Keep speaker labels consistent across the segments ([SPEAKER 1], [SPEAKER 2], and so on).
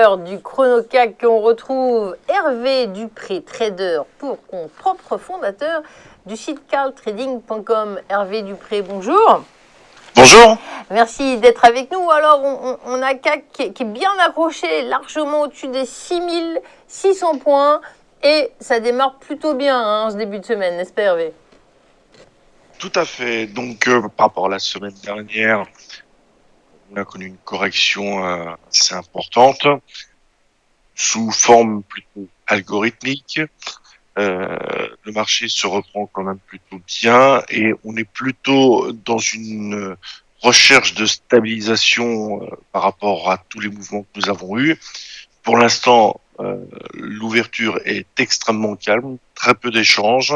[SPEAKER 1] l'heure du chrono-CAC qu'on retrouve Hervé Dupré, trader pour compte propre, fondateur du site carltrading.com. Hervé Dupré, bonjour.
[SPEAKER 2] Bonjour.
[SPEAKER 1] Merci d'être avec nous. Alors, on a CAC qui est bien accroché, largement au-dessus des 6600 points. Et ça démarre plutôt bien ce début de semaine, n'est-ce pas Hervé?
[SPEAKER 2] Tout à fait. Donc, par rapport à la semaine dernière, on a connu une correction assez importante, sous forme plutôt algorithmique. Le marché se reprend quand même plutôt bien et on est plutôt dans une recherche de stabilisation par rapport à tous les mouvements que nous avons eus. Pour l'instant, l'ouverture est extrêmement calme, très peu d'échanges.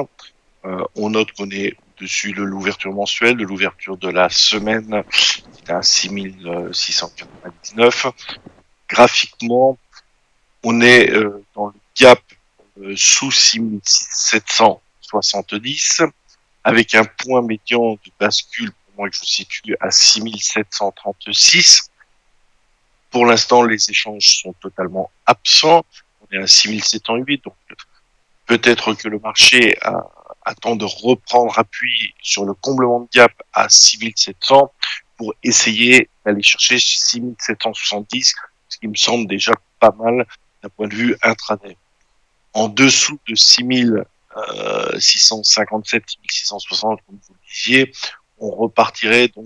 [SPEAKER 2] On note qu'on est au-dessus de l'ouverture mensuelle, de l'ouverture de la semaine, qui est à 6699. Graphiquement, on est dans le gap sous 6770, avec un point médian de bascule, pour moi, que je situe à 6736. Pour l'instant, les échanges sont totalement absents. On est à 6708, donc peut-être que le marché attend de reprendre appui sur le comblement de gap à 6700 pour essayer d'aller chercher 6770, ce qui me semble déjà pas mal d'un point de vue intraday. En dessous de 6657, 6660, comme vous le disiez, on repartirait dans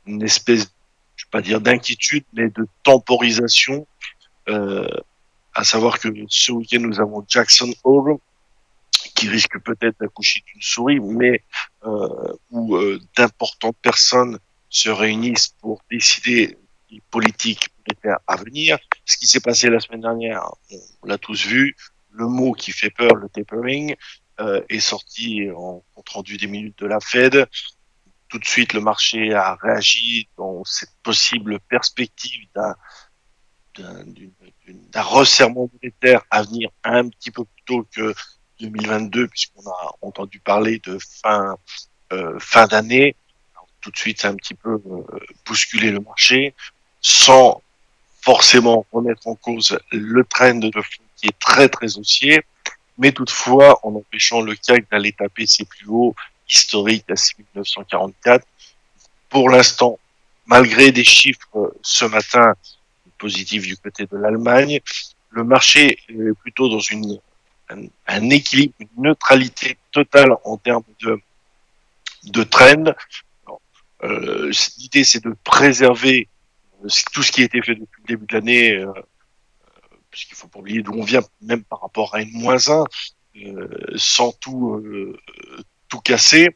[SPEAKER 2] une espèce, je ne vais pas dire d'inquiétude, mais de temporisation, à savoir que ce week-end, nous avons Jackson Hole, qui risque peut-être d'accoucher d'une souris, mais où d'importantes personnes se réunissent pour décider des politiques monétaires à venir. Ce qui s'est passé la semaine dernière, on l'a tous vu, le mot qui fait peur, le tapering, est sorti en compte rendu des minutes de la Fed. Tout de suite, le marché a réagi dans cette possible perspective d'un resserrement monétaire à venir un petit peu plus tôt que 2022, puisqu'on a entendu parler de fin d'année. Alors, tout de suite, ça a un petit peu bousculé le marché, sans forcément remettre en cause le trend de fond qui est très très haussier, mais toutefois en empêchant le CAC d'aller taper ses plus hauts historiques à 6944. Pour l'instant, malgré des chiffres ce matin positifs du côté de l'Allemagne, le marché est plutôt dans un équilibre, une neutralité totale en termes de trend. L'idée, c'est de préserver tout ce qui a été fait depuis le début de l'année, puisqu'il faut pas oublier d'où on vient, même par rapport à une -1, sans tout casser.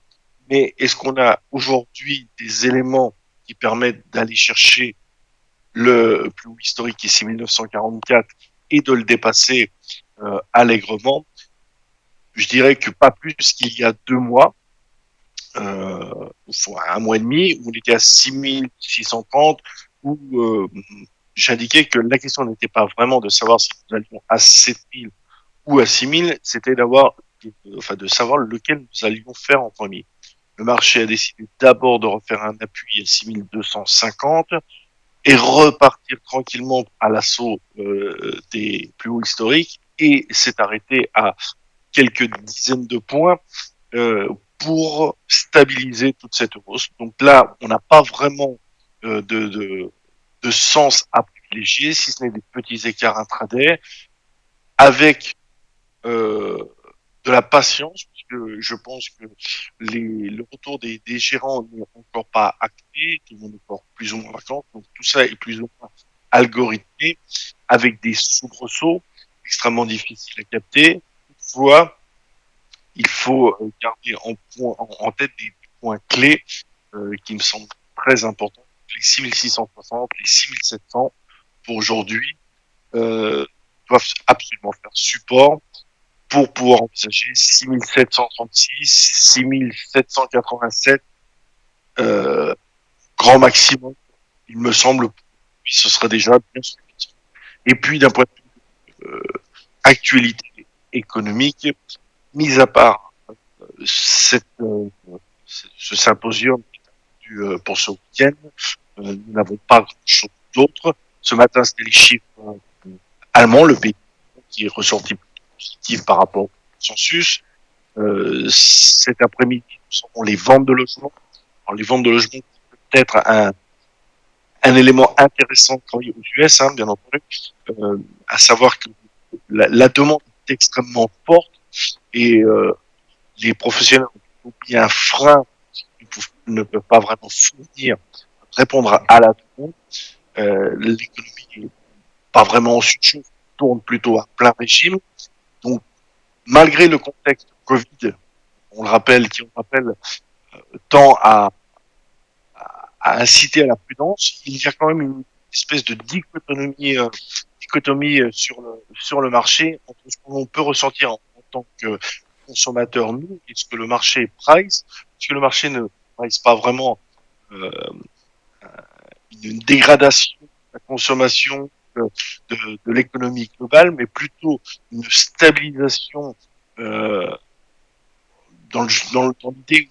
[SPEAKER 2] Mais est-ce qu'on a aujourd'hui des éléments qui permettent d'aller chercher le plus haut historique qui est 6944 et de le dépasser allègrement? Je dirais que pas plus qu'il y a 2 mois, un mois et demi, où on était à 6630, où j'indiquais que la question n'était pas vraiment de savoir si nous allions à 7000 ou à 6000, c'était de savoir lequel nous allions faire en premier. Le marché a décidé d'abord de refaire un appui à 6250 et repartir tranquillement à l'assaut des plus hauts historiques, et s'est arrêté à quelques dizaines de points pour stabiliser toute cette hausse. Donc là, on n'a pas vraiment de sens à privilégier, si ce n'est des petits écarts intraday, avec de la patience, puisque je pense que le retour des gérants n'est encore pas acté, tout le monde est encore plus ou moins vacant, donc tout ça est plus ou moins algorithmé, avec des soubresauts extrêmement difficiles à capter. Toutefois, il faut garder en tête des points clés qui me semblent très importants. Les 6660, les 6700, pour aujourd'hui, doivent absolument faire support pour pouvoir envisager 6736, 6787, grand maximum. Il me semble, ce serait déjà bien suffisant. Et puis, d'un point de vue actualité économique, mis à part ce symposium pour ce week-end, nous n'avons pas grand-chose d'autre. Ce matin, c'était les chiffres allemand, le pays qui est ressorti positif par rapport au consensus. Cet après-midi, nous avons les ventes de logements. Alors, les ventes de logements, peut-être un élément intéressant de travailler aux US, hein, bien entendu, à savoir que la demande est extrêmement forte et les professionnels ont oublié un frein, ne peuvent pas vraiment fournir, répondre à la demande. L'économie n'est pas vraiment en surchauffe, tourne plutôt à plein régime. Donc, malgré le contexte Covid, on le rappelle, tend à inciter à la prudence, il y a quand même une espèce de dichotomie sur le marché entre ce qu'on peut ressentir en tant que consommateur, nous, et ce que le marché price, parce que le marché ne price pas vraiment euh, une dégradation de la consommation de l'économie globale, mais plutôt une stabilisation dans l'idée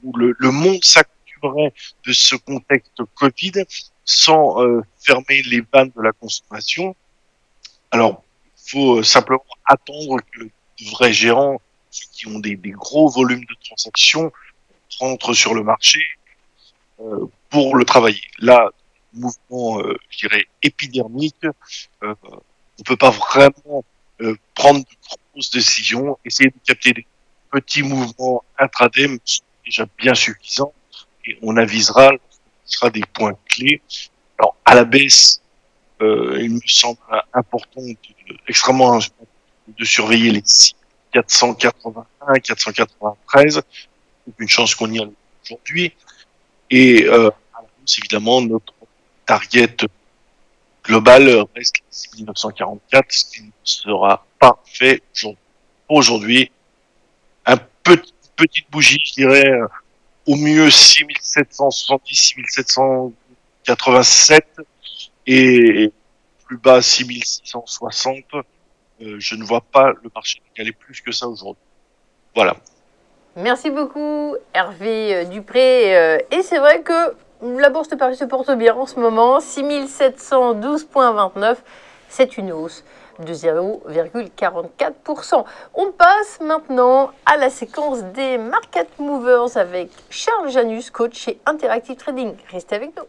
[SPEAKER 2] où le monde s'accoutumerait de ce contexte Covid sans fermer les vannes de la consommation. Alors, il faut simplement attendre que de vrais gérants qui ont des gros volumes de transactions rentrent sur le marché pour le travailler. Là, mouvement, je dirais, épidermique, on peut pas vraiment prendre de grosses décisions, essayer de capter des petits mouvements intraday sont déjà bien suffisants et on avisera des points clés. Alors, à la baisse, il me semble important, extrêmement important de surveiller les 481, 493. Aucune chance qu'on y aille aujourd'hui. Et à la hausse, évidemment, notre target global reste 1944, ce qui ne sera pas fait aujourd'hui. Petite bougie, je dirais, au mieux 6770, 6787 et plus bas 6660. Je ne vois pas le marché décaler plus que ça aujourd'hui. Voilà.
[SPEAKER 1] Merci beaucoup Hervé Dupré. Et c'est vrai que la Bourse de Paris se porte bien en ce moment. 6712,29. C'est une hausse de 0,44%. On passe maintenant à la séquence des Market Movers avec Charles Janus, coach chez Interactive Trading. Restez avec nous.